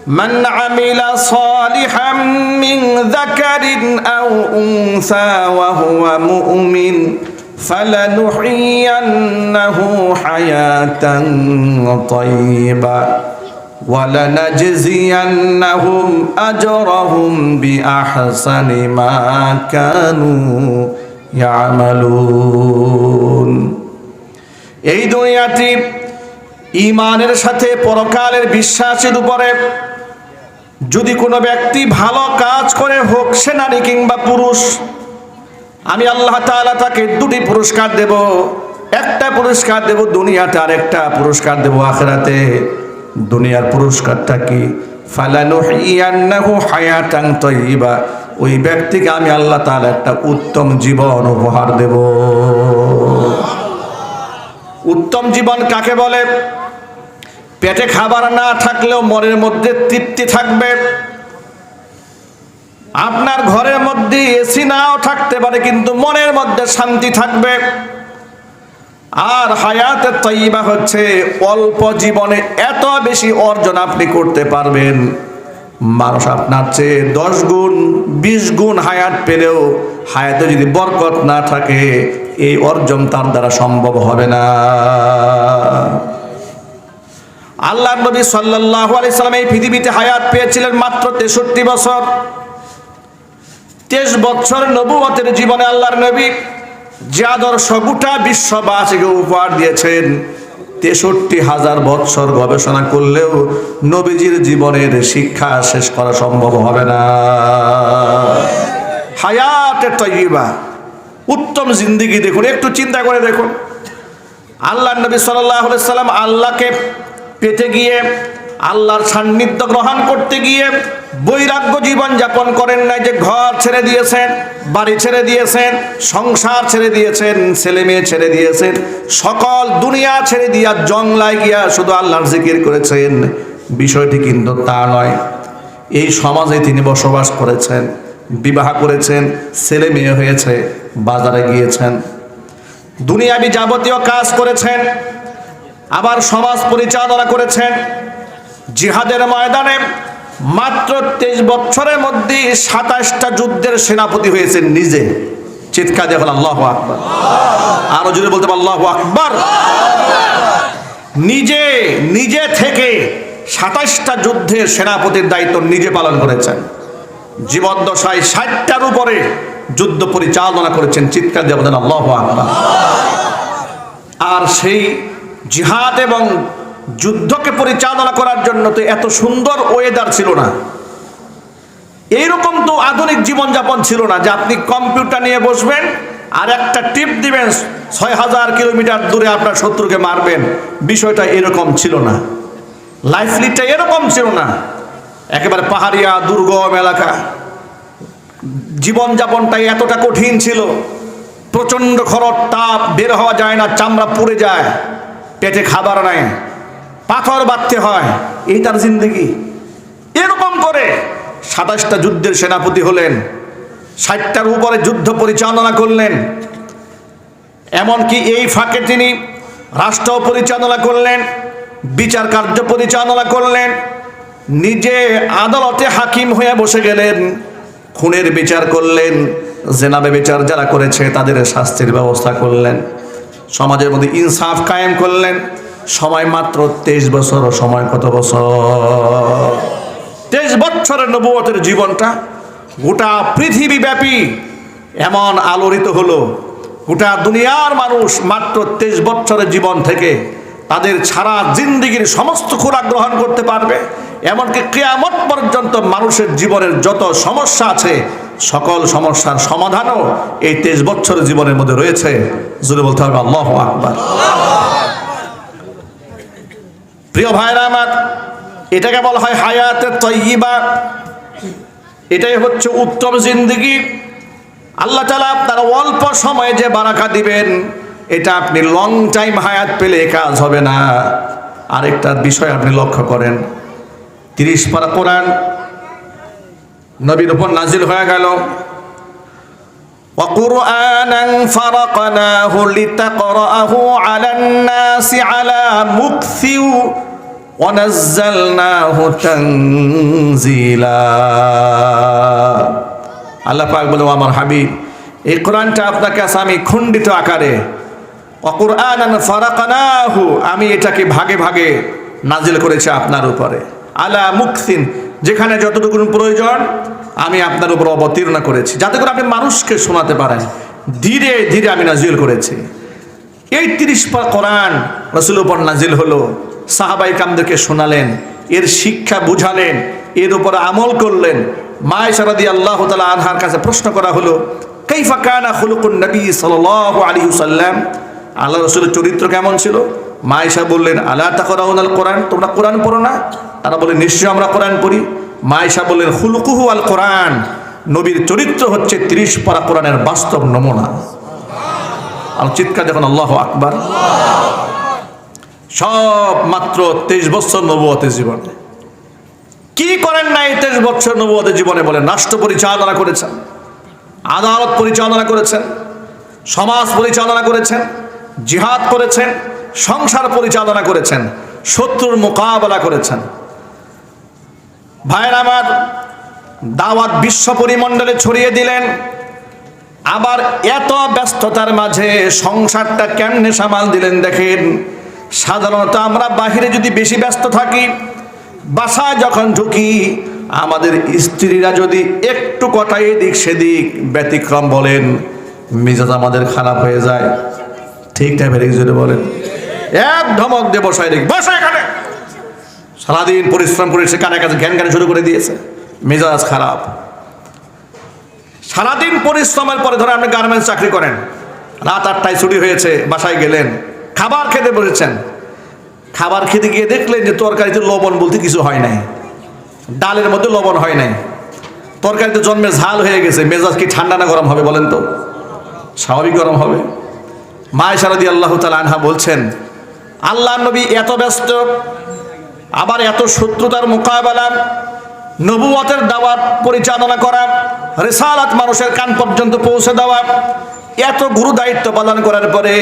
من عمل صالحا من ذكر أو أنثى وهو مؤمن فلنحيينه حياة طيبة ولنجزينهم أجرهم بأحسن ما كانوا يعملون। এই দুনিয়াটি ঈমানের সাথে পরকালের বিশ্বাসের উপরে যদি কোনো ব্যক্তি ভালো কাজ করে, হোক সে নারী কিংবা পুরুষ, আমি আল্লাহ তাআলা তাকে দুটি পুরস্কার দেব। একটা পুরস্কার দেব দুনিয়াতে, আর একটা পুরস্কার দেব আখিরাতে। দুনিয়ার পুরস্কারটা কি? ফালানুহিয়ান্নাহু হায়াতান তাইয়্যিবা, ওই ব্যক্তিকে আমি আল্লাহ তাআলা একটা উত্তম জীবন উপহার দেব। উত্তম জীবন কাকে বলে? পেটে খাবার না থাকলেও মনের মধ্যে তৃপ্তি থাকবে। আপনার ঘরের মধ্যে এসি নাও থাকতে পারে, কিন্তু মনের মধ্যে শান্তি থাকবে। আর হায়াতে তাইয়্যিবা হচ্ছে অল্প জীবনে এত বেশি অর্জন আপনি করতে পারবেন, মানুষ আপনার চেয়ে 10 গুণ 20 গুণ হায়াত পেলেও হায়াতে যদি বরকত না থাকে, এই অর্জন তার দ্বারা সম্ভব হবে না। আল্লাহর নবী সাল্লাল্লাহু আলাইহি সাল্লাম এই পৃথিবীতে হায়াত পেয়েছিলেন মাত্র 63 বছর। 23 বছর নবুয়তের জীবনে আল্লাহর নবী যে আদর্শ গোটা বিশ্ববাসীকে উপহার দিয়েছেন, 63,000 বছর গবেষণা করলেও নবীজির জীবনের শিক্ষা শেষ করা সম্ভব হবে না। হায়াতে তাইয়্যিবা, উত্তম জিন্দেগি দেখুন, একটু চিন্তা করে দেখুন। আল্লাহর নবী সাল্লাল্লাহু আলাইহি সাল্লাম আল্লাহকে পেতে গিয়ে, আল্লাহর সান্নিধ্য গ্রহণ করতে গিয়ে বৈরাগ্য জীবন যাপন করেন নাই, যে ঘর ছেড়ে দিয়েছেন, বাড়ি ছেড়ে দিয়েছেন, সংসার ছেড়ে দিয়েছেন, ছেলে মেয়ে ছেড়ে দিয়েছেন, সকল দুনিয়া ছেড়ে দিয়া জংলায় গিয়া শুধু আল্লাহর জিকির করেছেন। বিষয়টি কিন্তু তা নয়। এই সমাজে তিনি বসবাস করেছেন, বিবাহ করেছেন, ছেলে মেয়ে হয়েছে, বাজারে গিয়েছেন, দুনিয়াবি যাবতীয় কাজ করেছেন, আবার সমাজ পরিচালনা করেছেন। জিহাদের ময়দানে মাত্র 23 বছরের মধ্যে 27টা যুদ্ধের সেনাপতি হয়েছেন নিজে। চিৎকার দিয়ে বলেন আল্লাহু আকবার। আরো জোরে বলতে পারেন আল্লাহু আকবার। নিজে থেকে 27টা যুদ্ধের সেনাপতির দায়িত্ব নিজে পালন করেছেন। জীবদ্দশায় 60টার উপরে যুদ্ধ পরিচালনা করেছেন। চিৎকার দিয়ে বলেন আল্লাহু আকবার। আর সেই জিহাদ এবং যুদ্ধকে পরিচালনা করার জন্য তো এত সুন্দর ওয়েদার ছিল না, এইরকম তো আধুনিক জীবনযাপন ছিল না যে আপনি কম্পিউটার নিয়ে বসবেন আর একটা টিপ দিবেন 6000 কিলোমিটার দূরে আপনার শত্রুকে মারবেন। বিষয়টা এরকম ছিল না, লাইফস্টাইলটা এরকম ছিল না। একেবারে পাহাড়িয়া দুর্গম এলাকা, জীবনযাপনটাই এতটা কঠিন ছিল। প্রচন্ড খরচ, তাপ, বের হওয়া যায় না, চামড়া পুড়ে যায়, পেটে খাবার নাই, পাথর বাঁধতে হয়, এই তার জিন্দেগি। এরকম করে 27টা যুদ্ধের সেনাপতি হলেন, 60টার উপরে যুদ্ধ পরিচালনা করলেন। এমনকি এই ফাঁকে তিনি রাষ্ট্র পরিচালনা করলেন, বিচার কার্য পরিচালনা করলেন, নিজে আদালতে হাকিম হয়ে বসে গেলেন, খুনের বিচার করলেন, জেনাবে বিচার যারা করেছে তাদের শাস্তির ব্যবস্থা করলেন, সমাজের মধ্যে ইনসাফ কায়েম করলেন। সময় মাত্র 23 বছর। সময় কত বছর? 23 বছরের নবুয়তের জীবনটা গোটা পৃথিবী ব্যাপী এমন আলোড়িত হলো, গোটা দুনিয়ার মানুষ মাত্র 23 বছরের জীবন থেকে তাদের সারা জিন্দেগির সমস্ত খোরাক গ্রহণ করতে পারবে। এমনকি কিয়ামত পর্যন্ত মানুষের জীবনের যত সমস্যা আছে সকল সমস্যার সমাধানও এই 23 বছরের জীবনের মধ্যে রয়েছে। জোরে বলতে হবে আল্লাহু আকবার। প্রিয় ভাইরা আমার, এটাকে বলা হয় হায়াতে তাইয়্যিবা। এটাই হচ্ছে উত্তম জিন্দেগি। আল্লাহ তাআলা আপনার অল্প সময়ে যে বারাকা দিবেন, এটা আপনি লং টাইম হায়াত পেলে কাজ হবে না। আরেকটা বিষয় আপনি লক্ষ্য করেন, 30 পারা কোরআন নবীর উপর নাজিল হয়ে গেল। وقرآنا فرقناه لتقرأه على الناس على مكث ওয়া নাযালনাহু তানজিলা। আল্লাহ পাক বলে, আমার হাবিব, এই কোরআনটা আপনার কাছে আমি খণ্ডিত আকারে, ওয়া কুরআনান ফারাকনাহু, আমি এটাকে ভাগে ভাগে নাজিল করেছি আপনার উপরে, আলা মুকসিন, যেখানে যতটুকু প্রয়োজন আমি আপনার উপর অবতীর্ণ করেছি, যাতে করে আপনি মানুষকে শোনাতে পারেন। ধীরে ধীরে আমি নাজিল করেছি। এই 30 পারা কোরআন রাসূলের উপর নাজিল হলো, সাহাবায়ে কেরামদেরকে শোনালেন, এর শিক্ষা বুঝালেন, এর উপর আমল করলেন। মা আয়েশা রাদিয়াল্লাহু তাআলা আনহার কাছে প্রশ্ন করা হলো, কাইফা কানা খুলুকুন নবী সাল্লাল্লাহু আলাইহি ওয়াসাল্লাম, আল্লাহ রাসূলের চরিত্র কেমন ছিল? মা আয়েশা বললেন, আলা তাকরাউনাল কোরআন, তোমরা কোরআন পড়ো না? তারা বলে, নিশ্চয়ই আমরা কোরআন পড়ি। মা আয়েশা বললেন, খুলুকুহু আল কোরআন, নবীর চরিত্র হচ্ছে 30 পারা কোরআনের বাস্তব নমুনা। আর চিৎকার যখন আল্লাহু আকবার। সব মাত্র 23 বছর নবুয়তের জীবনে কি করেন নাই? 23 বছর নবুয়তের জীবনে বলেন, রাষ্ট্র পরিচালনা করেছেন, আদালত পরিচালনা করেছেন, সমাজ পরিচালনা করেছেন, জিহাদ করেছেন, সংসার পরিচালনা করেছেন, শত্রুর মোকাবেলা করেছেন। ভাইয়ের আমার, দাওয়াত বিশ্ব পরিমণ্ডলে ছড়িয়ে দিলেন। আবার এত ব্যস্ততার মাঝে সংসারটা কেমনে সামাল দিলেন দেখেন। সাধারণত আমরা বাহিরে যদি বেশি ব্যস্ত থাকি, বাসায় যখন ঢুকি, আমাদের স্ত্রীরা যদি একটু কথা এদিক সেদিক ব্যতিক্রম বলেন, মেজাজ আমাদের খারাপ হয়ে যায়। ঠিক না? বেরিয়ে যদি বলেন, এক ধমক দিয়ে বসায় রেখে, বসা এখানে, সারাদিন পরিশ্রম করে সে কানে কাছে জ্ঞান জ্ঞান শুরু করে দিয়েছে, মেজাজ খারাপ। সারাদিন পরিশ্রমের পরে, ধরে আপনি গার্মেন্টস চাকরি করেন, রাত 8টায় ছুটি হয়েছে, বাসায় গেলেন, খাবার খেতে বসেছেন, খাবার খেতে গিয়ে দেখলেন যে তরকারিতে লবণ বলতে কিছু হয় নাই, ডালের মধ্যে লবণ হয় নাই, তরকারিতে জন্মে ঝাল হয়ে গেছে। মেজাজ কি ঠান্ডা না গরম হবে বলেন তো? স্বাভাবিক গরম হবে। মা আয়েশা রাদিয়াল্লাহু তাআলা আনহা বলছেন, আল্লাহর নবী এত ব্যস্ত, আবার এত শত্রুতার মোকাবেলা, নবুয়তের দাওয়াত পরিচালনা করা, রিসালাত মানুষের কান পর্যন্ত পৌঁছে দেওয়া, এত গুরু দায়িত্ব পালন করার পরে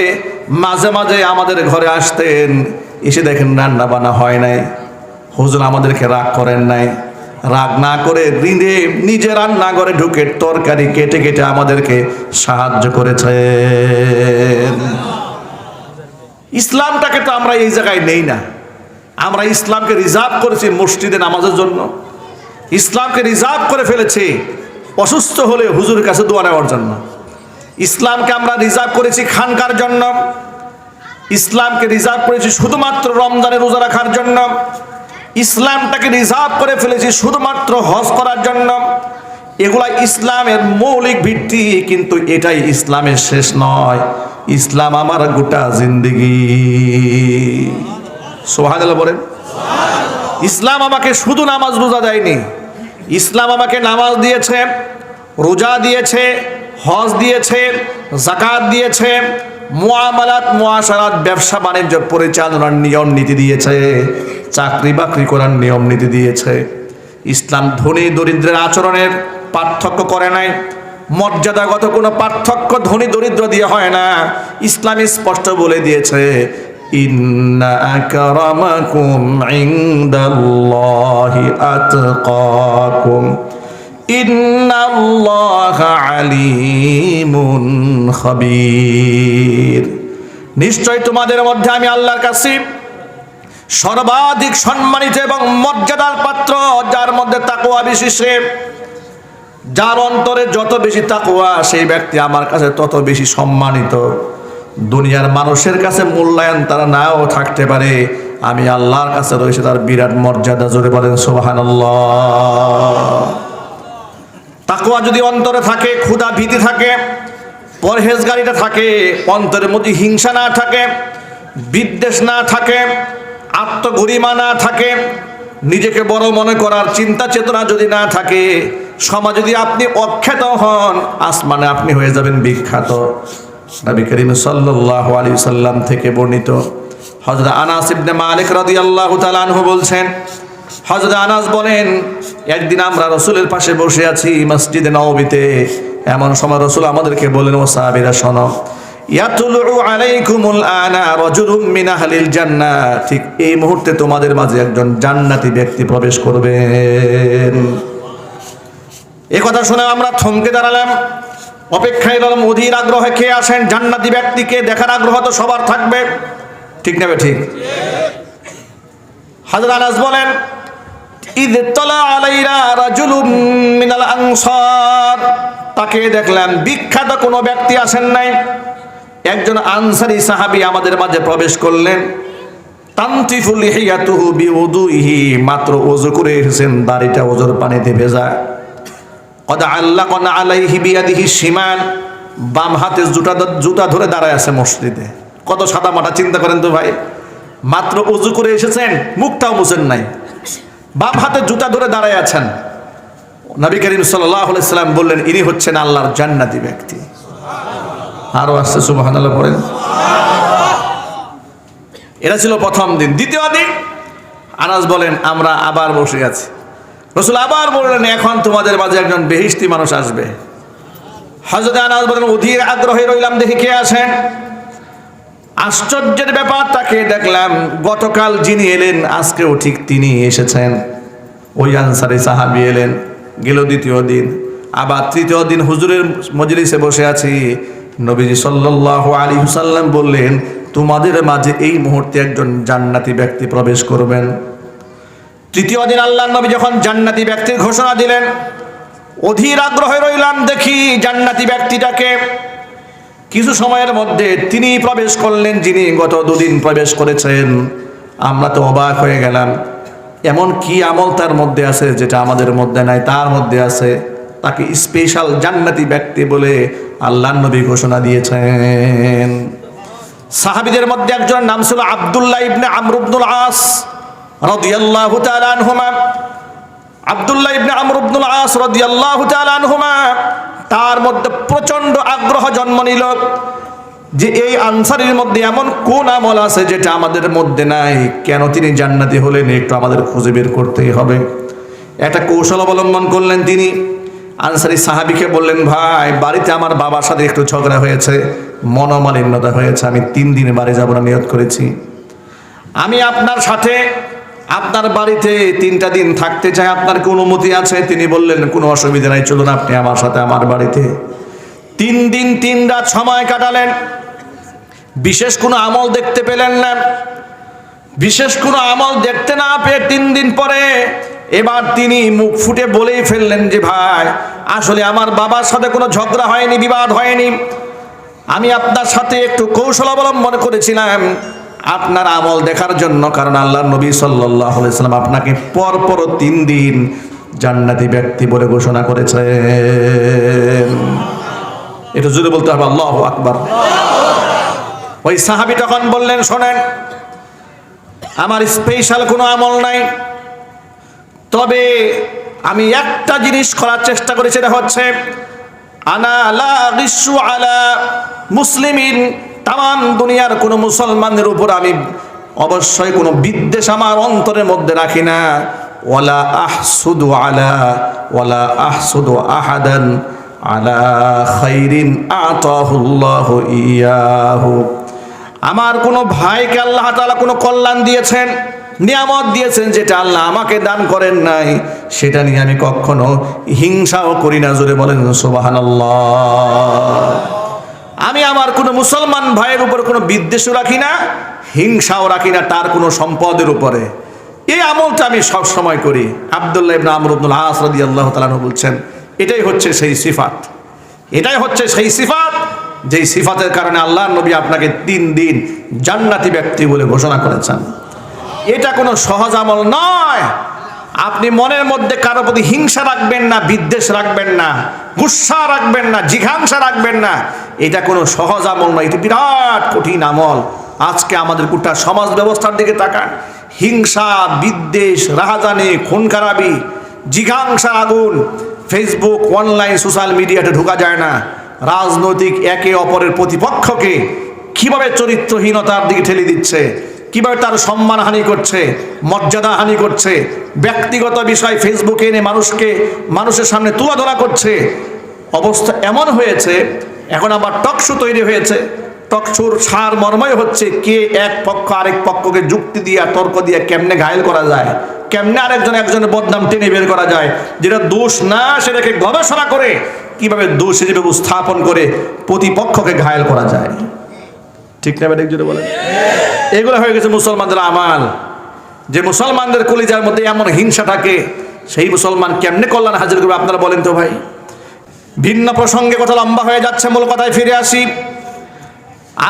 মাঝে মাঝে আমাদের ঘরে আসতেন, এসে দেখেন রান্না বান্না হয় নাই। হুজুর আমাদেরকে রাগ করেন নাই, রাগ না করে নিজে রান্না করে ঢুকে তরকারি কেটে কেটে আমাদেরকে সাহায্য করেছেন। ইসলামটাকে তো আমরা এই জায়গায় নেই না। আমরা ইসলামকে রিজার্ভ করেছি মসজিদে নামাজের জন্য, ইসলামকে রিজার্ভ করে ফেলেছি অসুস্থ হলে হুজুরের কাছে দোয়া নেওয়ার জন্য, ইসলামকে আমরা রিজার্ভ করেছি খানকার জন্য, ইসলামকে রিজার্ভ করেছি শুধুমাত্র রমজানের রোজা রাখার জন্য, ইসলামটাকে রিজার্ভ করে ফেলেছি শুধুমাত্র হজ করার জন্য। এগুলা ইসলামের মৌলিক ভিত্তি, কিন্তু এটাই ইসলামের শেষ নয়। ইসলাম আমার গোটা জিন্দেগি। সুবহানাল্লাহ বলেন। ইসলাম আমাকে শুধু নামাজ রোজা দেয়নি, ইসলাম আমাকে নামাজ দিয়েছে, রোজা দিয়েছে, হজ দিয়েছে, যাকাত দিয়েছে, মুআমালাত মুআশারাত ব্যবসা বাণিজ্য পরিচালনার নিয়ম নীতি দিয়েছে, চাকরি বাকরি করার নিয়ম নীতি দিয়েছে। ইসলাম ধনী দরিদ্রের আচরণের পার্থক্য করে নাই, মর্যাদাগত কোনো পার্থক্য ধনী দরিদ্র দিয়ে হয় না। ইসলাম স্পষ্ট বলে দিয়েছে, ইন্না আকরামাকুম ইনদাল্লাহি আতকাকুম ইন্নাল্লাহা আলিমুন খাবীর। নিশ্চয় তোমাদের মধ্যে আমি আল্লাহর কাছে সর্বাধিক সম্মানিত এবং মর্যাদার পাত্র, যার মধ্যে তাকওয়া বেশি। সে যার অন্তরে যত বেশি তাকওয়া, সেই ব্যক্তি আমার কাছে তত বেশি সম্মানিত। দুনিয়ার মানুষের কাছে মূল্যায়ন তারা নাও থাকতে পারে, আমি আল্লাহর কাছে রয়েছে তার বিরাট মর্যাদা। জোরে বলেন সুবহানাল্লাহ। তাকওয়া যদি অন্তরে থাকে, ক্ষুধা ভীতি থাকে, পরহেজগারিতা থাকে, অন্তরের মধ্যে হিংসা না থাকে, বিদ্বেষ না থাকে, আত্মগরিমা না থাকে, নিজেকে বড় মনে করার চিন্তা চেতনা যদি না থাকে, সমাজে যদি আপনি অখ্যাত হন, আসমানে আপনি হয়ে যাবেন বিখ্যাত। নবী করিম সাল্লাল্লাহু আলাইহি সাল্লাম থেকে বর্ণিত হযরত আনাস ইবনে মালিক রাদিয়াল্লাহু তাআলা আনহু বলছেন, হযরত আনাস বলেন, একদিন আমরা রাসূলের পাশে বসে আছি মসজিদে নববীতে। এমন সময় রাসূল আমাদেরকে বললেন, ও সাহাবীরা শোনো, ইয়াতলু আলাইকুমুল আনা রাজুলুম মিন আহলিল জান্নাহ, ঠিক এই মুহূর্তে তোমাদের মাঝে একজন জান্নাতি ব্যক্তি প্রবেশ করবেন। এই কথা শুনে আমরা থমকে দাঁড়ালাম, অপেক্ষায় রইলাম অধীর আগ্রহে। কে আসেন জান্নাতি ব্যক্তিকে দেখার আগ্রহ তো সবার থাকবে, ঠিক না ঠিক? হযরত আনাস বলেন, ইয তালা আলাইনা রাজুলুম মিনাল আনসার, তাকে দেখলাম বিখ্যাত কোনো ব্যক্তি আসেন নাই, একজন আনসারী সাহাবী আমাদের মাঝে প্রবেশ করলেন। তানতিফু লিহিয়াতুহু বিউদুইহি, মাত্র ওযু করে এসেছেন, দাড়িটা ওযুর পানিতে ভেজা। কদ আল্লাকানা আলাইহি বিয়াদিহি শিমাল, বাম হাতে জুতা ধরে দাঁড়ায় আছে মসজিদে। কত সাদা মাটা, চিন্তা করেন তো ভাই। মাত্র ওযু করে এসেছেন, মুখটাও মুছেন নাই, বাম হাতে জুতা ধরে দাঁড়ায় আছেন। নবী করিম সাল্লাল্লাহু আলাইহি সাল্লাম বললেন, ইনি হচ্ছেন আল্লাহর জান্নাতি ব্যক্তি। আরো আসছে সুবহানাল্লাহ পড়েন। এটা ছিল প্রথম দিন। দ্বিতীয় দিন আনাস বলেন, আমরা আবার বসে আছি, রাসূল আবার বললেন, এখন তোমাদের মাঝে একজন বেহেশতি মানুষ আসবে। হযরত আনাস বলেন, অধীর আগ্রহে রইলাম, দেখি কে আসেন। আশ্চর্যের ব্যাপার, তাকে দেখলাম গতকাল যিনি এলেন আজকেও ঠিক তিনি এসেছেন। ওই আনসারী সাহাবী এলেন, গেল দ্বিতীয় দিন। আবার তৃতীয় দিন হুজুরের মজলিসে বসে আছি, নবীজি সাল্লাল্লাহু আলাইহি ওয়াসাল্লাম বললেন, তোমাদের মাঝে এই মুহূর্তে একজন জান্নাতি ব্যক্তি প্রবেশ করবেন। তৃতীয় দিন আল্লাহর নবী যখন জান্নাতি ব্যক্তির ঘোষণা দিলেন, অধীর আগ্রহে রইলাম, দেখি জান্নাতি ব্যক্তিটাকে। কিছু সময়ের মধ্যে তিনি প্রবেশ করলেন যিনি গত দুদিন প্রবেশ করেছেন। আমরা তো অবাক হয়ে গেলাম, এমন কি আমল তার মধ্যে আছে যেটা আমাদের মধ্যে নাই? তার মধ্যে আছে। তাকে স্পেশাল জান্নাতি ব্যক্তি বলে আল্লাহর নবী ঘোষণা দিয়েছেন। সাহাবীদের মধ্যে একজন নাম ছিল আব্দুল্লাহ ইবনে আমর ইবনুল আস রাদিয়াল্লাহু তাআলা আনহুমা। আব্দুল্লাহ ইবনে আমর ইবনুল আস রাদিয়াল্লাহু তাআলা আনহুমা, তার মধ্যে প্রচন্ড আগ্রহ জন্ম নিল যে এই আনসারীর মধ্যে এমন কোন আমল আছে যেটা আমাদের মধ্যে নাই, কেন তিনি জান্নাতি হলেন, একটু আমাদের খুঁজে বের করতেই হবে। একটা কৌশল অবলম্বন করলেন তিনি। আনসারী সাহাবীকে বললেন, ভাই বাড়িতে আমার বাবার সাথে একটু ঝগড়া হয়েছে, মনোমালিন্যতা হয়েছে, আমি 3 দিন বাড়ি যাব না নিয়ত করেছি। আমি আপনার সাথে আপনার বাড়িতে 3টা দিন থাকতে চাই, আপনার কি অনুমতি আছে? তিনি বললেন, কোনো অসুবিধা নাই, চলুন আপনি আমার সাথে আমার বাড়িতে। 3 দিন 3 রাত সময় কাটালেন, বিশেষ কোনো আমল দেখতে পেলেন না। বিশেষ কোনো আমল দেখতে না পেয়ে 3 দিন পরে এবার তিনি মুখ ফুটে বলেই ফেললেন যে, ভাই আসলে আমার বাবার সাথে কোনো ঝগড়া হয়নি, বিবাদ হয়নি, আমি আপনার সাথে একটু কৌশল অবলম্বন করেছিলাম আপনার আমল দেখার জন্য, কারণ আল্লাহর নবী সাল্লাল্লাহু আলাইহি ওয়াসাল্লাম আপনাকে পরপর 3 দিন জান্নাতি ব্যক্তি বলে ঘোষণা করেছেন। এটা জোরে বলতে হবে, আল্লাহু আকবার। ওই সাহাবী তখন বললেন, শোনেন, আমার স্পেশাল কোনো আমল নাই, তবে আমি একটা জিনিস করার চেষ্টা করি, সেটা হচ্ছে আনা লা গিসু আলা মুসলিমিন, তাম দুনিয়ার কোনো মুসলমানের উপর আমি অবশ্যই কোনো বিদ্বেষ আমার অন্তরের মধ্যে রাখি না। ওয়ালা আহসুদু আহাদান আলা খাইরিন আতাহুল্লাহু ইয়াহু। আমার কোনো ভাইকে আল্লাহ তাআলা কোনো কল্যাণ দিয়েছেন, নিয়ামত দিয়েছেন, যেটা আল্লাহ আমাকে দান করেন নাই, সেটা নিয়ে আমি কখনো হিংসাও করি না। জোরে বলেন সুবহানাল্লাহ। আমি আমার কোনো মুসলমান ভাইয়ের উপর কোনো বিদ্বেষও রাখি না, হিংসাও রাখি না তার কোনো সম্পদের উপরে। এই আমলটা আমি সব সময় করি। আব্দুল্লাহ ইবনে আমর ইবনুল আস রাদিয়াল্লাহু তাআলা আনহু বলছেন, এটাই হচ্ছে সেই সিফাত, এটাই হচ্ছে সেই সিফাত যেই সিফাতের কারণে আল্লাহর নবী আপনাকে 3 দিন জান্নাতি ব্যক্তি বলে ঘোষণা করেছেন। এটা কোনো সহজ আমল নয়। আপনি মনের মধ্যে কারো প্রতি হিংসা রাখবেন না, বিদ্বেষ রাখবেন না, গুসা রাখবেন না, জিঘাংসা রাখবেন না। এটা কোনো সহজ আমল নয়, এটা বিরাট কঠিন আমল। আজকে আমাদের গোটা সমাজ ব্যবস্থার দিকে তাকান, হিংসা, বিদ্বেষ, রাহাজানি, খুন খারাপি, জিঘাংসা আগুন। ফেসবুক, অনলাইন, সোশ্যাল মিডিয়াতে ঢোকা যায় না। রাজনৈতিক একে অপরের প্রতিপক্ষকে কিভাবে চরিত্রহীনতার দিকে ঠেলে দিচ্ছে, কিভাবে তার সম্মানহানি করছে, মর্যাদাহানি করছে, ব্যক্তিগত বিষয় ফেসবুকে এনে মানুষের সামনে তুলে ধরা করছে। অবস্থা এমন হয়েছে, এখন আবার টক শো তৈরি হয়েছে, টকশুর সার মর্মই হচ্ছে কে এক পক্ষ আরেক পক্ষকে যুক্তি দিয়া তর্ক দিয়া কেমনে ঘায়েল করা যায়, কেমনে একজনের বদনাম টেনে বের করা যায়, যেটা দোষ না সেটাকে গবেষণা করে কিভাবে দোষ হিসেবে উপস্থাপন করে প্রতিপক্ষকে ঘায়েল করা যায়। ঠিক না বেঠিক জোরে বলেন? এগুলো হয়ে গেছে মুসলমানদের আমাল। যে মুসলমানদের কলিজার মধ্যে এমন হিংসা থাকে, সেই মুসলমান কেমনে কল্যাণ হাজির করবে আপনারা বলেন তো ভাই। ভিন্ন প্রসঙ্গে কথা লম্বা হয়ে যাচ্ছে, মূল কথায় ফিরে আসি।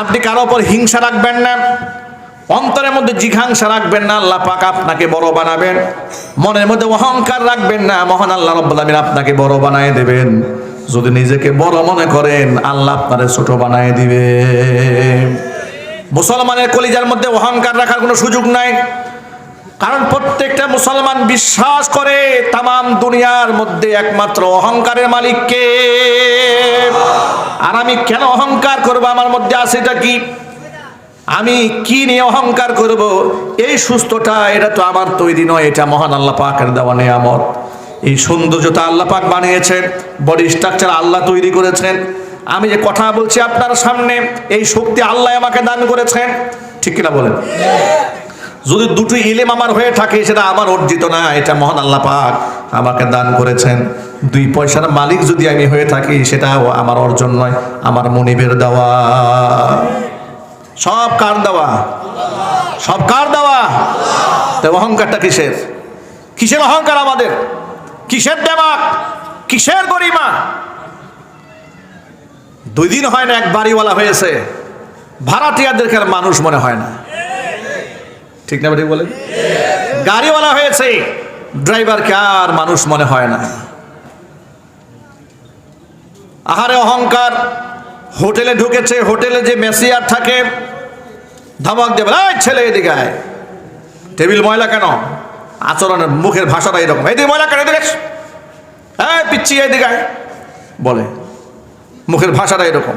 আপনি কারো ওপর হিংসা রাখবেন না, অন্তরের মধ্যে জিঘাংসা রাখবেন না, আল্লাহ পাক আপনাকে বড় বানাবেন। মনের মধ্যে অহংকার রাখবেন না, মহান আল্লাহ রাব্বুল আলামিন আপনাকে বড় বানায় দেবেন। যদি নিজেকে বড় মনে করেন, আল্লাহ আপনাকে ছোট বানায় দিবে। মুসলমানের কলিজার মধ্যে অহংকার রাখার কোনো সুযোগ নাই, কারণ প্রত্যেকটা মুসলমান বিশ্বাস করে তামাম দুনিয়ার মধ্যে একমাত্র অহংকারের মালিক কে। আর আমি কেন অহংকার করব, আমার মধ্যে আছে এটা কি, আমি কি নিয়ে অহংকার করব? এই সুস্থতা এটা তো আমার তৈরি নয়, এটা মহান আল্লাহ পাকের দেওয়া নেয়ামত। এই সৌন্দর্যতা আল্লাহ পাক বানিয়েছেন, বডি স্ট্রাকচার আল্লাহ তৈরি করেছেন। আমি যে কথা বলছি আপনার সামনে, এই শক্তি আল্লাহ আমাকে দান করেছেন। ঠিক কিনা বলেন? যদি দুটো ইলম আমার হয়ে থাকে, সেটা আমার অর্জিত না, এটা মহান আল্লাহ পাক আমাকে দান করেছেন। 2 পয়সার মালিক যদি আমি হয়ে থাকি, সেটাও আমার অর্জন নয়, আমার মনিবের দেওয়া। সব কার দেওয়া? সব কার দেওয়া? তো অহংকারটা কিসের? কিসের অহংকার আমাদের? কিসের দেমাক? কিসের গরিমা? 2 দিন হয় না এক বাড়িওয়ালা হয়েছে, ভাড়াটিয়াদেরকে আর মানুষ মনে হয় না। ঠিক না ঠিক বলেন? গাড়িওয়ালা হয়েছে, ড্রাইভারকে আর মানুষ মনে হয় না। আহারে অহংকার। হোটেলে ঢুকেছে, হোটেলে যে মেসিয়ার থাকে ধমক দেবে, এই ছেলে এদিকে আয়। টেবিল ময়লা কেন? আচরণের মুখের ভাষাটা এরকম, এদিকে ময়লা কেন, এদিকে এই পিচ্ছি এদিকে আয় বলে, মুখের ভাষাটা এরকম।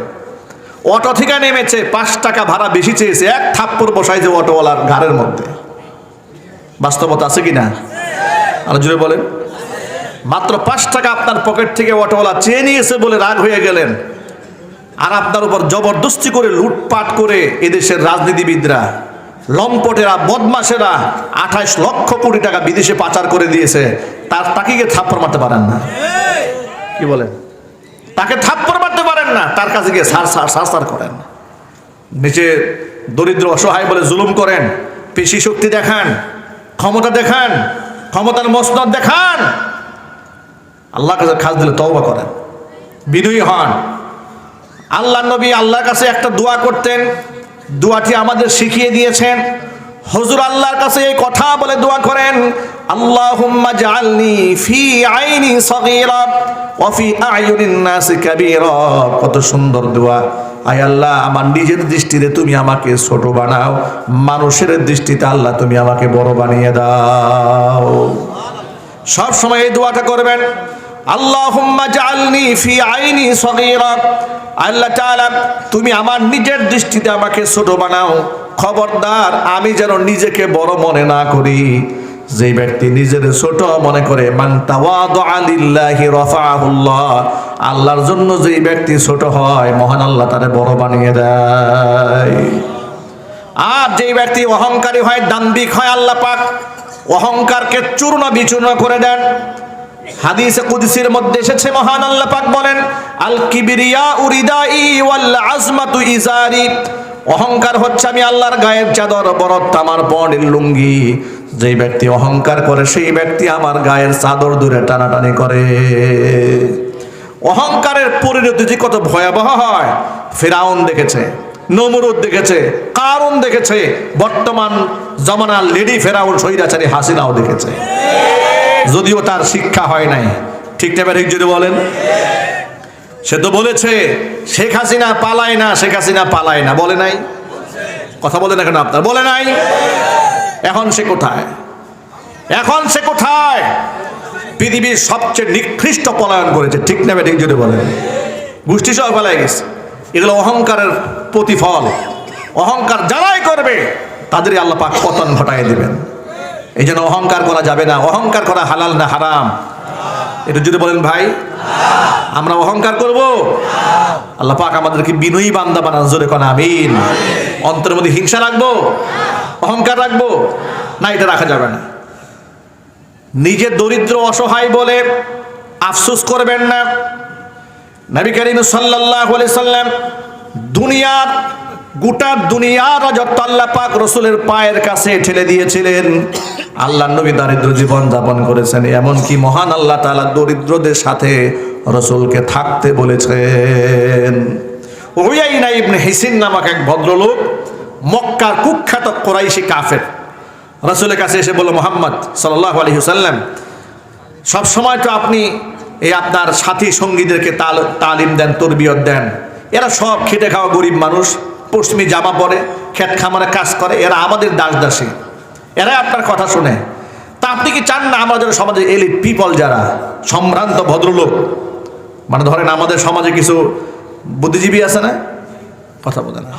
অটো থেকে নেমেছে, 5 টাকা ভাড়া বেশি চেয়েছে, এক থাপ্পড় বসাইছে অটোওয়ালার ঘাড়ের মধ্যে। বাস্তবতা আছে কি না? আর জুড়ে বলেন। মাত্র 5 টাকা আপনার পকেট থেকে অটোওয়ালা চেয়ে নিয়েছে বলে রাগ হয়ে গেলেন, আর আপনার উপর জবরদস্তি করে লুটপাট করে এদেশের রাজনীতিবিদরা, লম্পটেরা, বদমাশেরা 28 লক্ষ কোটি টাকা বিদেশে পাচার করে দিয়েছে। তাকে গিয়ে থাপ্পড় মারতে পারেন না? কি বলেন? তাকে থাপ্পড় মারতে পারেন না, তার কাছে গিয়ে সার করেন, নিচে দরিদ্র অসহায় বলে জুলুম করেন, পেশি শক্তি দেখান, ক্ষমতা দেখান, ক্ষমতার মসনদ দেখান। আল্লাহর কাছে খাস দিলে তওবা করেন, বিনয়ী হন। আল্লাহ নবী আল্লাহর কাছে একটা দোয়া করতেন, দোয়াটি আমাদের শিখিয়ে দিয়েছেন। হুজুর আল্লাহর কাছে এই কথা বলে দোয়া করেন, আল্লাহুম্মা জাআলনি ফি আইনি সগীরা ওয়া ফি আয়ুনিন নাসি কাবীরা। কত সুন্দর দোয়া। আয় আল্লাহ, আমার নিজের দৃষ্টিতে তুমি আমাকে ছোট বানাও, মানুষের দৃষ্টিতে আল্লাহ তুমি আমাকে বড় বানিয়ে দাও। সব সময় এই দোয়াটা করবেন, আল্লাহুম্মা জাআলনি ফি আইনি সগীরা। আল্লাহ তাআলা, তুমি আমার নিজের দৃষ্টিতে আমাকে ছোট বানাও। খবরদার আমি যেন নিজেকে বড় মনে না করি। যে ব্যক্তি নিজের ছোট মনে করে, মান তাওয়াদুআ লিল্লাহি রাফাআহুল্লাহ, আল্লাহর জন্য যে ব্যক্তি ছোট হয়, মহান আল্লাহ তারে বড় বানিয়ে দেয়। আর যে ব্যক্তি অহংকারী হয়, দাম্ভিক হয়, আল্লাহ পাক অহংকারকে চূর্ণ বিচূর্ণ করে দেন। হাদিসে কুদসির মধ্যে এসেছে, মহান আল্লাহ পাক বলেন, আল কিবরিয়া উরিদাই ওয়াল আজমাতু ইজারি। অহংকার হচ্ছে আমি আল্লাহর গায়ের চাদর, বরত্ব আমার পরনের লুঙ্গি। যেই ব্যক্তি অহংকার করে, সেই ব্যক্তি আমার গায়ের চাদর দূরে টানাটানি করে। অহংকারের পরিণতি যে কত ভয়াবহ হয়, ফিরাউন দেখেছে, নমরুদ দেখেছে, কারুন দেখেছে, বর্তমান জমানার লেডি ফেরাউন স্বৈরাচারী হাসিনাও দেখেছে, যদিও তার শিক্ষা হয় নাই। ঠিক না ঠিক যদি বলেন? সে তো বলেছে শেখ হাসিনা পালায় না, শেখ হাসিনা পালায় না, বলে নাই? কথা বলে না কেন আপনার? বলে নাই? এখন সে কোথায়? এখন সে কোথায়? পৃথিবীর সবচেয়ে নিকৃষ্ট পলায়ন করেছে। ঠিক না ঠিক যদি বলেন? গোষ্ঠী সহ পালায় গেছে। এগুলো অহংকারের প্রতিফল। অহংকার যারাই করবে তাদেরই আল্লাহ পাক পতন ঘটায় দিবেন। এই জন্য অহংকার করা যাবে না। অহংকার করা হালাল না হারাম? এটা যদি বলেন ভাই, আমরা অহংকার করব? আল্লাহ পাক আমাদেরকে বিনয়ী বান্দা বানান, জোরে কোন আমিন। অন্তরের মধ্যে হিংসা রাখবো, অহংকার রাখবো না, এটা রাখা যাবে না। নিজে দরিদ্র অসহায় বলে আফসোস করবেন না। নবী করিম সাল্লাল্লাহু আলাইহি সাল্লাম দুনিয়ার, গোটা দুনিয়ার রাজত্ব আল্লাহ পাক রাসূলের পায়ের কাছে ঠেলে দিয়েছিলেন। আল্লাহর নবী দারিদ্র জীবন যাপন করেছেন, এমনকি মহান আল্লাহ তাআলা দরিদ্রদের সাথে রাসূলকে থাকতে বলেছেন। উয়াইনা ইবনে হিসিন নামক এক ভদ্রলোক, মক্কার কুখ্যাত কুরাইশি কাফের, রাসূলের কাছে এসে বলল, মুহাম্মদ সাল্লাল্লাহু আলাইহি ওয়াসাল্লাম, সব সময় তো আপনি এই আপনার সাথী সঙ্গীদেরকে তালিম দেন, তরবিয়ত দেন, এরা সব খেটে খাওয়া গরিব মানুষ, পশ্চিমী জামা পরে ক্ষেত খামারে কাজ করে, এরা আমাদের দাস দাসী, এরা আপনার কথা শুনে। তা আপনি কি চান না আমাদের সমাজে এলিট পিপল, যারা সম্ভ্রান্ত ভদ্রলোক, মানে ধরেন আমাদের সমাজে কিছু বুদ্ধিজীবী আছে না, কথা বলে না,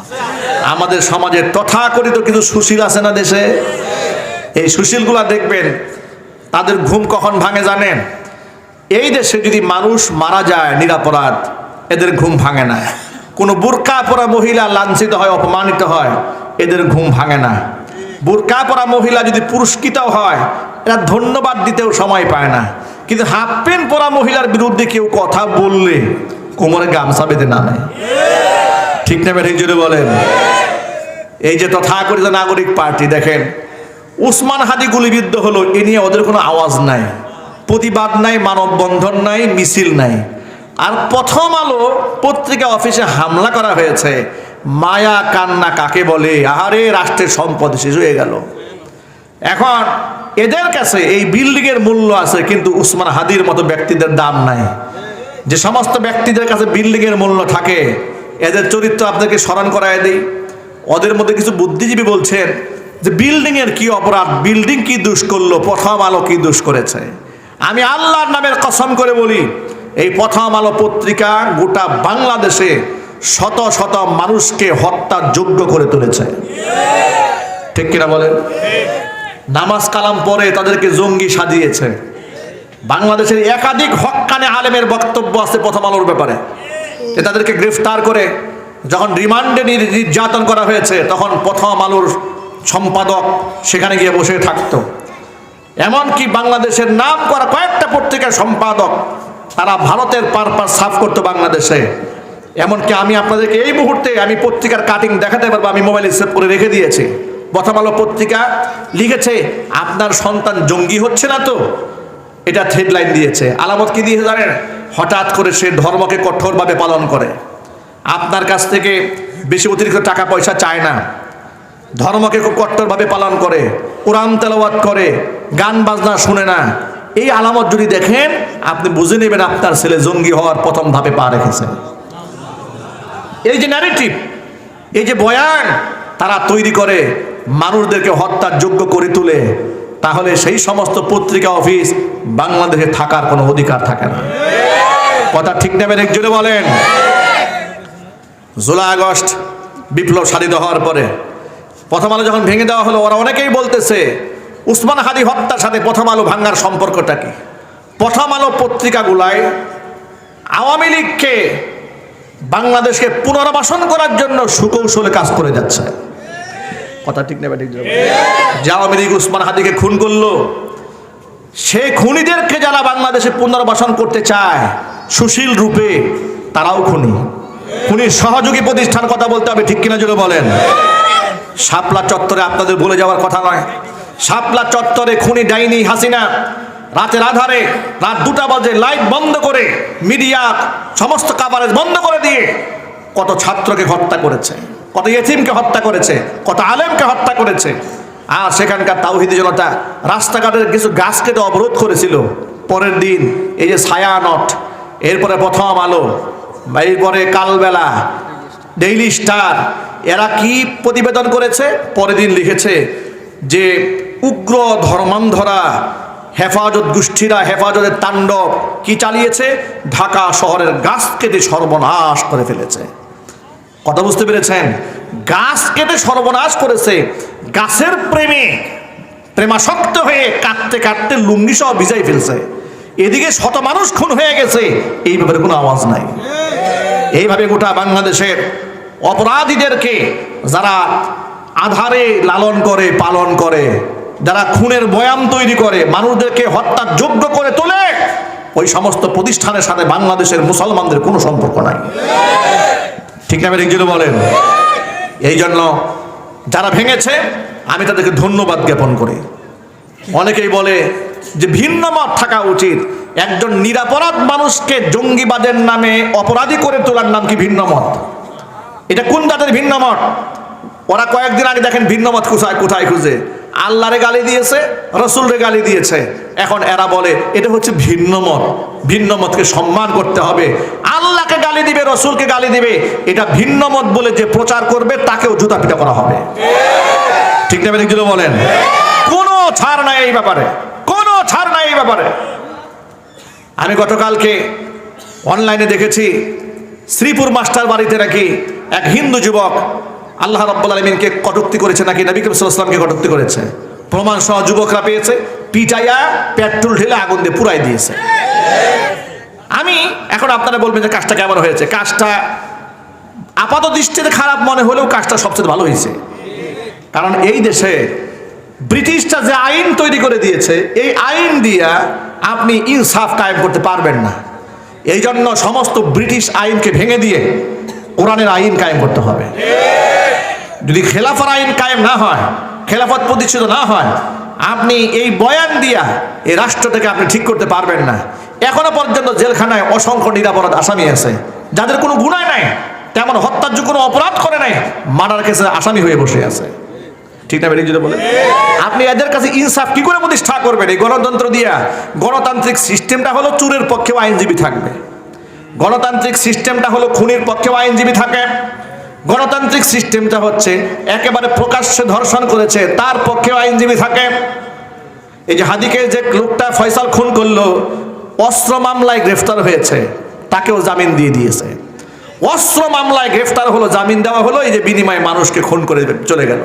আমাদের সমাজে তথাকথিত কিছু সুশীল আছে না দেশে, এই সুশীলগুলা দেখবেন তাদের ঘুম কখন ভাঙে জানেন? এই দেশে যদি মানুষ মারা যায় নিরপরাধ, এদের ঘুম ভাঙে না। কোনো বুরকা পরা মহিলা লাঞ্ছিত হয়, অপমানিত হয়, এদের ঘুম ভাঙে না। বুরকা পরা মহিলা যদি পুরস্কৃত হয়, এরা ধন্যবাদ দিতেও সময় পায় না। কিন্তু হাফ প্যান্ট পরা মহিলার বিরুদ্ধে কেউ কথা বললে কোমরে গামছা বেঁধে নামে, ঠিক না ঠিক জোরে বলেন? এই যে তথাকথিত নাগরিক পার্টি দেখেন, উসমান হাদি গুলিবিদ্ধ হলো, এ নিয়ে ওদের কোনো আওয়াজ নাই, প্রতিবাদ নাই, মানববন্ধন নাই, মিছিল নাই। আর প্রথম আলো পত্রিকা অফিসে হামলা করা হয়েছে, মায়া কান্না কাকে বলে, আহারে রাষ্ট্রের সম্পদ শেষ হয়ে গেল। এখন এদের কাছে এই বিল্ডিং এর মূল্য আছে, কিন্তু উসমান হাদির মতো ব্যক্তিদের দাম নাই। যে সমস্ত ব্যক্তিদের কাছে বিল্ডিং এর মূল্য থাকে, এদের চরিত্র আপনাদেরকে স্মরণ করায় দেই। ওদের মধ্যে কিছু বুদ্ধিজীবী বলছেন যে বিল্ডিং এর কি অপরাধ, বিল্ডিং কি দোষ করলো, প্রথম আলো কি দোষ করেছে? আমি আল্লাহর নামের কসম করে বলি, এই প্রথম আলো পত্রিকা গোটা বাংলাদেশে শত শত মানুষকে হত্যার যোগ্য করে তুলেছে, ঠিক কিনা বলেন? নামাজ কালাম পরে তাদেরকে জঙ্গি সাজিয়েছে। বাংলাদেশের একাধিক হক্কানে আলেমের বক্তব্য আছে প্রথম আলোর ব্যাপারে, যে তাদেরকে গ্রেফতার করে যখন রিমান্ডে নির্যাতন করা হয়েছে, তখন প্রথম আলোর সম্পাদক সেখানে গিয়ে বসে থাকতো। এমনকি বাংলাদেশের নাম করা কয়েকটা পত্রিকার সম্পাদক, তারা ভারতের পারপাস সাফ করতো বাংলাদেশে। এমনকি আমি আপনাদেরকে এই মুহূর্তে আমি পত্রিকার কাটিং দেখাতে পারবো, আমি মোবাইলে সেভ করে রেখে দিয়েছি। প্রথম আলো পত্রিকা লিখেছে, আপনার সন্তান জঙ্গি হচ্ছে না তো, এটা হেডলাইন দিয়েছে। আলামত কি দিয়েছে জানেন? হঠাৎ করে সে ধর্মকে কঠোরভাবে পালন করে, আপনার কাছ থেকে বেশি অতিরিক্ত টাকা পয়সা চায় না, ধর্মকে খুব কঠোরভাবে পালন করে, কোরআন তেলাওয়াত করে, গান বাজনা শুনে না। এই আলামত যদি দেখেন, আপনি বুঝে নেবেন আপনার ছেলে জঙ্গি হওয়ার প্রথম ধাপে পা রেখেছে। এই যে ন্যারেটিভ, এই যে বয়ান তারা তৈরি করে, মানুষদেরকে হত্যার যোগ্য করে তোলে, তাহলে সেই সমস্ত পত্রিকা অফিস বাংলাদেশে থাকার কোনো অধিকার থাকে না। কথা ঠিক নেবেন একজনে বলেন? জুলাই আগস্ট বিপ্লব সাধিত হওয়ার পরে প্রথম আলো যখন ভেঙে দেওয়া হলো, ওরা অনেকেই বলতেছে উসমান হাদি হত্যার সাথে প্রথম আলো ভাঙার সম্পর্কটা কি? প্রথম আলো পত্রিকাগুলায় আওয়ামী লীগকে বাংলাদেশকে পুনর্বাসন করার জন্য সুকৌশলে কাজ করে যাচ্ছে। কথা ঠিক নেবে ঠিক? যে আওয়ামী লীগ উসমান হাদিকে খুন করলো, সেই খুনিদেরকে যারা বাংলাদেশে পুনর্বাসন করতে চায় সুশীল রূপে, তারাও খুনি, খুনির সহযোগী প্রতিষ্ঠান। কথা বলতে হবে, ঠিক কিনা জোরে বলেন? শাপলা চত্বরে আপনাদের বলে যাওয়ার কথা নয়, শাপলা চত্বরে খুনি ডাইনি হাসিনা রাতের আধারে রাত 2টা বাজে লাইট বন্ধ করে, মিডিয়া সমস্ত কাভারেজ বন্ধ করে দিয়ে কত ছাত্রকে হত্যা করেছে, কত ইয়েতিমকে হত্যা করেছে, কত আলেমকে হত্যা করেছে। আর সেখানকার তাওহীদি জনতা রাস্তাঘাটের কিছু গাছ কেটে অবরোধ করেছিল। পরের দিন এই যে ছায়ানট, এরপরে প্রথম আলো, এরপরে কালবেলা, ডেইলি স্টার, এরা কি প্রতিবেদন করেছে? পরের দিন লিখেছে যে উগ্র ধর্মান্ধরা হেফাজত গোষ্ঠীরা হেফাজতের তাণ্ডব কি চালিয়েছে, ঢাকা শহরের গাছ কেটে সর্বনাশ করে ফেলেছে। কথা বুঝতে পেরেছেন? গাছ কেটে সর্বনাশ করেছে। গাছের প্রেমাসক্ত হয়ে কাটতে কাটতে লুঙ্গি সহ ভিজাই ফেলছে। এদিকে শত মানুষ খুন হয়ে গেছে, এই ব্যাপারে কোনো আওয়াজ নাই। এইভাবে গোটা বাংলাদেশের অপরাধীদেরকে যারা আধারে লালন করে পালন করে, যারা খুনের বয়ান তৈরি করে, মানুষদেরকে হত্যার যোগ্য করে তোলে, ওই সমস্ত প্রতিষ্ঠানের সাথে বাংলাদেশের মুসলমানদের কোনো সম্পর্ক নাই। ঠিক না ঠিক যদি বলেন? এই জন্য যারা ভেঙেছে আমি তাদেরকে ধন্যবাদ জ্ঞাপন করি। অনেকেই বলে যে ভিন্ন মত থাকা উচিত। একজন নিরাপরাধ মানুষকে জঙ্গিবাদের নামে অপরাধী করে তোলার নাম কি ভিন্ন মত? এটা কোন জাতের ভিন্ন মত? ওরা কয়েকদিন আগে দেখেন ভিন্ন মত কোথায় খুঁজে আল্লাহরে গালি দিয়েছে, রসুলরে গালি দিয়েছে। এখন এরা বলে এটা হচ্ছে ভিন্ন মত। ভিন্ন মতকে সম্মান করতে হবে। আল্লাহকে গালি দিবে, রসুলকে গালি দিবে, এটা ভিন্ন মত বলে যে প্রচার করবে তাকেও জুতা পিটা করা হবে। ঠিক না যেগুলো বলেন? কোনো ছাড় নাই এই ব্যাপারে, কোনো ছাড় নাই এই ব্যাপারে। আমি গতকালকে অনলাইনে দেখেছি শ্রীপুর মাস্টার বাড়িতে নাকি এক হিন্দু যুবক আল্লাহ রাব্বুল আলামিনকে কটূক্তি করেছে, নাকি নবী করিম সাল্লাল্লাহু আলাইহি ওয়াসাল্লামকে কটূক্তি করেছে। প্রমাণ সহ যুবকরা পেয়েছে, পিটাইয়া পেট্রোল ঢেলে আগুন দিয়ে পুরাই দিয়েছে। আমি এখন আপনারা বলবেন যে কাজটা কেমন হয়েছে। কাজটা আপাত দৃষ্টিতে খারাপ মনে হলেও কাজটা সবচেয়ে ভালো হয়েছে। কারণ এই দেশে ব্রিটিশটা যে আইন তৈরি করে দিয়েছে, এই আইন দিয়া আপনি ইনসাফ কায়েম করতে পারবেন না। এই জন্য সমস্ত ব্রিটিশ আইনকে ভেঙে দিয়ে কোরআনের আইন কায়েম করতে হবে। যদি খেলাফত আইন কায়েম না হয়, খেলাফত প্রতিষ্ঠিত না হয়, আপনি এই বয়ান দিয়া এই রাষ্ট্রটাকে আপনি ঠিক করতে পারবেন না। এখনো পর্যন্ত জেলখানায় অসংখ্য নিরাপরাধ আসামি আছে, যাদের কোনো গুনাহ নাই, তেমন হত্যার কোনো অপরাধ করে নাই, মার্ডার কেসে আসামি হয়ে বসে আছে। ঠিক না বেরিয়ে যদি বলে? আপনি এদের কাছে ইনসাফ কি করে প্রতিষ্ঠা করবেন? এই গণতন্ত্র দিয়া। গণতান্ত্রিক সিস্টেমটা হলো চোরের পক্ষেও আইনজীবী থাকবে, গণতান্ত্রিক সিস্টেমটা হলো খুনির পক্ষেও আইনজীবী থাকে, গণতান্ত্রিক সিস্টেমটা হচ্ছে একেবারে প্রকাশ্যে ধর্ষণ করেছে তার পক্ষেও আইনজীবী থাকে। এই যে হাদিকে যে লোকটা ফয়সাল খুন করলো, অস্ত্র মামলায় গ্রেফতার হয়েছে, তাকেও জামিন দিয়ে দিয়েছে। অস্ত্র মামলায় গ্রেফতার হলো, জামিন দেওয়া হলো, এই যে বিনিময়ে মানুষকে খুন করে চলে গেল।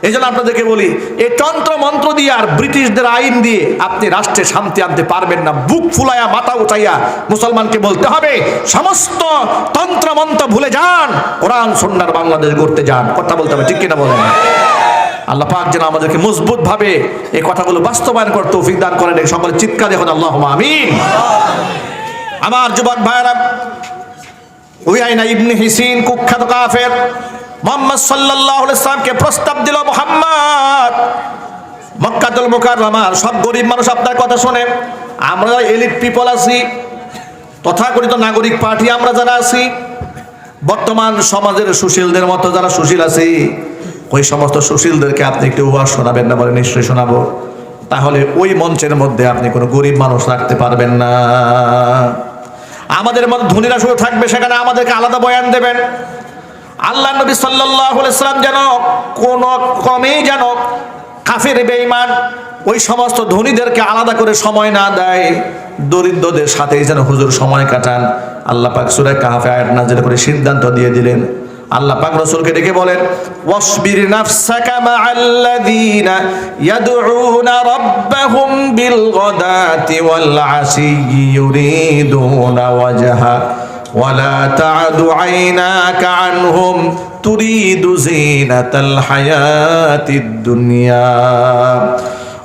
এই জন্য আপনাদেরকে বলি, এই তন্ত্র মন্ত্র দিয়ে আর ব্রিটিশদের আইন দিয়ে আপনি রাষ্ট্রে শান্তি আনতে পারবেন না। বুক ফুলাইয়া মাথা উঠাইয়া মুসলমানকে বলতে হবে সমস্ত তন্ত্র মন্ত্র ভুলে যান, কোরআন সুন্নাহর বাংলাদেশ গড়তে যান। কথা বলতে হবে, ঠিক কিনা বলেন? আল্লাহ পাক যেন আমাদেরকে মজবুত ভাবে এই কথাগুলো বাস্তবায়ন করতে তৌফিক দান করেন। সকলে চিৎকার দেখুন আল্লাহুম্মা আমিন। আমার যুবক ভাইরা, উয়াইনা ইবনে হিসিন কুখ্যাত কাফের মুহাম্মদ সাল্লাল্লাহু আলাইহি ওয়াসাল্লামকে প্রস্তাব দিল, মুহাম্মদ মক্কাতুল মুকাররমার সব গরিব মানুষ আপনার কথা শোনে, আমরা এলিট পিপল আছি, তথাকথিত নাগরিক পার্টি আমরা যারা আছি, বর্তমান সমাজের সুশীলদের মতো যারা সুশীল আছি, ওই সমস্ত সুশীলদেরকে আপনি একটু ওয়াজ শোনাবেন না? বলে নিশ্চয়ই শোনাবো। তাহলে ওই মঞ্চের মধ্যে আপনি কোনো গরিব মানুষ রাখতে পারবেন না। আমাদের মধ্যে ধনীরা শুধু থাকবে, সেখানে আমাদেরকে আলাদা বয়ান দেবেন। আল্লাহ নবী সাল্লাল্লাহু আলাইহি সাল্লাম যেন কোন কমেই যেন কাফের বেঈমান ওই সমস্ত ধনীদেরকে আলাদা করে সময় না দেয়, দরিদ্রদের সাথেই যেন হুজুর সময় কাটান। আল্লাহ পাক সূরা কাহফে আয়াত নাযিল করে সিদ্ধান্ত দিয়ে দিলেন। আল্লাহ পাক রাসূলকে ডেকে বলেন, ওয়াসবির নাফসাকা মা'আল্লাযীনা ইয়াদউনা রাব্বাহুম বিল গাদাতি ওয়াল আশিয়্যি ইউরিদুনা ওয়াজহা ওয়ালা তা'দু আইনাকা আনহুম তুরিদু যিনাতাল হায়াতিদ দুনিয়া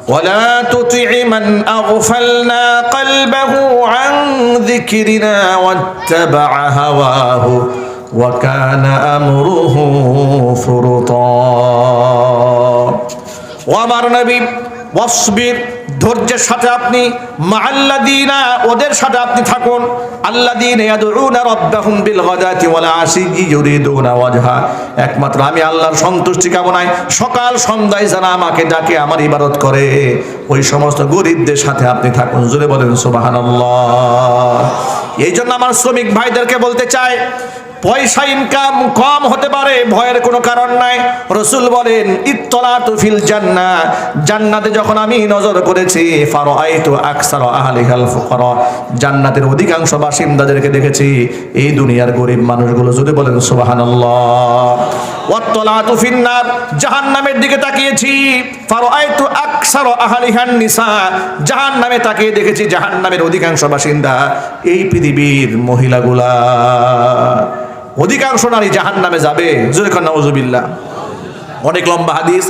ওয়ালা তুতি'ই মান আগফালনা কলবাহু আন যিকরিনা ওয়াত্তাবা'a হাওয়াহু ওয়া কানা আমরুহু ফুরতা। ও আমার নবী, ওয়াসবির, ধৈর্যের সাথে আপনি, মা'আল্লাযীনা, ওদের সাথে আপনি থাকুন, আল্লাযীনা ইয়াদউনা রাব্বাহুম বিল গাদাতি ওয়াল আশিয়্যি ইউরিদুনা ওয়াজহা, একমাত্র আমি আল্লাহর সন্তুষ্টি কামনায় সকাল সন্ধ্যায় যারা আমাকে ডাকে, আমার ইবাদত করে, ওই সমস্ত গরিবদের সাথে আপনি থাকুন। জোরে বলেন সুবহানাল্লাহ। এই জন্য আমার শ্রমিক ভাইদেরকে বলতে চাই, পয়সা ইনকাম কম হতে পারে, ভয়ের কোনো কারণ নাই। রাসূল বলেন, ইত্তলাতু ফিল জান্নাহ, জান্নাতে যখন আমি নজর করেছি, ফারাআইতু আকসারা আহলিহাল ফুকারা, জান্নাতের অধিকাংশ বাসিন্দাদেরকে দেখেছি এই দুনিয়ার গরিব মানুষগুলো। যদি বলেন সুবহানাল্লাহ। ওয়াত্তালাতু ফিন্নার, জাহান্নামের দিকে তাকিয়েছি, ফারাআইতু আকসারা আহলিহান নিসা, জাহান্নামে তাকিয়ে দেখেছি জাহান্নামের অধিকাংশ বাসিন্দা এই পৃথিবীর মহিলাগুলা। অধিকাংশ নারী জাহান্নামে যাবে, জোরে কর নাউজুবিল্লাহ। অনেক লম্বা হাদিস,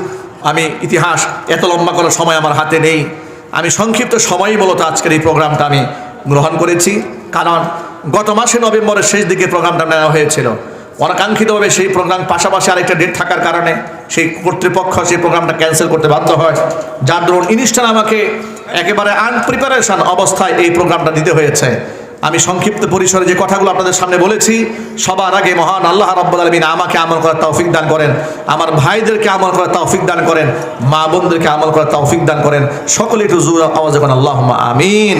আমি ইতিহাস এত লম্বা করার সময় আমার হাতে নেই। আমি সংক্ষিপ্ত সময়ই মূলত আজকের এই প্রোগ্রামটা আমি গ্রহণ করেছি, কারণ গত মাসে নভেম্বরের শেষ দিকে প্রোগ্রামটা নেওয়া হয়েছিল। অনাকাঙ্ক্ষিতভাবে সেই প্রোগ্রাম পাশাপাশি আরেকটা ডেট থাকার কারণে সেই কর্তৃপক্ষ সেই প্রোগ্রামটা ক্যান্সেল করতে বাধ্য হয়, যার দরুন ইনস্টান আমাকে একেবারে আনপ্রিপারেশন অবস্থায় এই প্রোগ্রামটা দিতে হয়েছে। আমি সংক্ষিপ্ত পরিসরে যে কথাগুলো আপনাদের সামনে বলেছি, সবার আগে মহান আল্লাহ রাব্বুল আলামিন আমাকে আমল করার তৌফিক দান করেন, আমার ভাইদেরকে আমল করার তৌফিক দান করেন, মা বোনদেরকে আমল করার তৌফিক দান করেন। সকলে একটু জোরে আওয়াজে বলেন আল্লাহুম্মা আমিন।